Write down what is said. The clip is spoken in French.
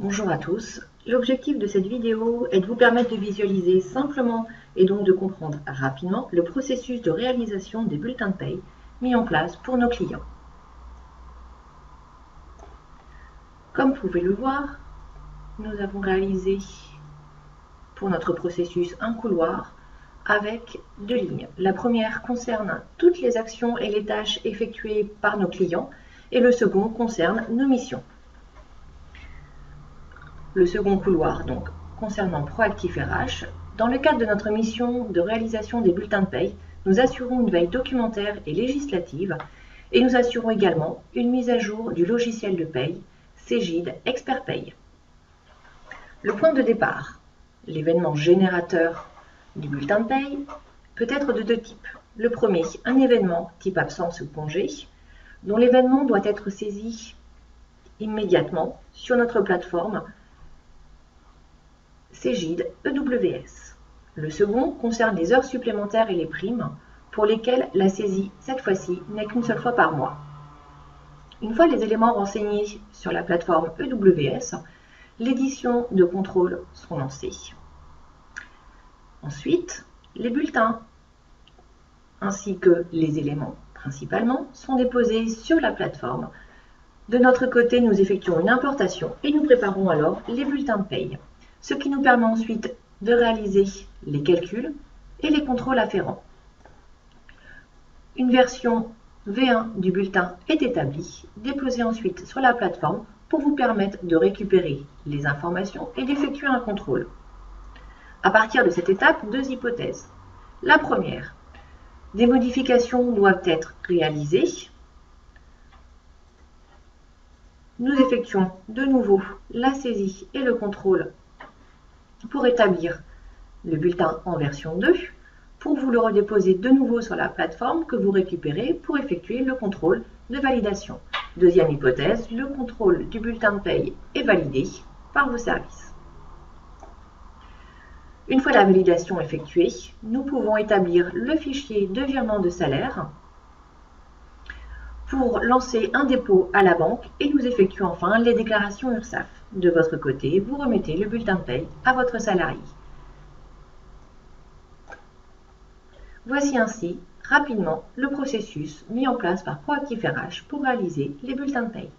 Bonjour à tous. L'objectif de cette vidéo est de vous permettre de visualiser simplement et donc de comprendre rapidement le processus de réalisation des bulletins de paie mis en place pour nos clients. Comme vous pouvez le voir, nous avons réalisé pour notre processus un couloir avec deux lignes. La première concerne toutes les actions et les tâches effectuées par nos clients et le second concerne nos missions. Le second couloir, donc, concernant Proactif RH, dans le cadre de notre mission de réalisation des bulletins de paie, nous assurons une veille documentaire et législative et nous assurons également une mise à jour du logiciel de paie Cegid Expert Paye. Le point de départ, l'événement générateur du bulletin de paie, peut être de deux types. Le premier, un événement type absence ou congé, dont l'événement doit être saisi immédiatement sur notre plateforme Cegid EWS. Le second concerne les heures supplémentaires et les primes, pour lesquelles la saisie, cette fois-ci, n'est qu'une seule fois par mois. Une fois les éléments renseignés sur la plateforme EWS, l'édition de contrôle sont lancées. Ensuite, les bulletins, ainsi que les éléments principalement, sont déposés sur la plateforme. De notre côté, nous effectuons une importation et nous préparons alors les bulletins de paie, ce qui nous permet ensuite de réaliser les calculs et les contrôles afférents. Une version V1 du bulletin est établie, déposée ensuite sur la plateforme pour vous permettre de récupérer les informations et d'effectuer un contrôle. À partir de cette étape, deux hypothèses. La première, des modifications doivent être réalisées. Nous effectuons de nouveau la saisie et le contrôle pour établir le bulletin en version 2, pour vous le redéposer de nouveau sur la plateforme que vous récupérez pour effectuer le contrôle de validation. Deuxième hypothèse, le contrôle du bulletin de paie est validé par vos services. Une fois la validation effectuée, nous pouvons établir le fichier de virement de salaire pour lancer un dépôt à la banque et nous effectuons enfin les déclarations URSSAF. De votre côté, vous remettez le bulletin de paie à votre salarié. Voici ainsi rapidement le processus mis en place par Proactif RH pour réaliser les bulletins de paie.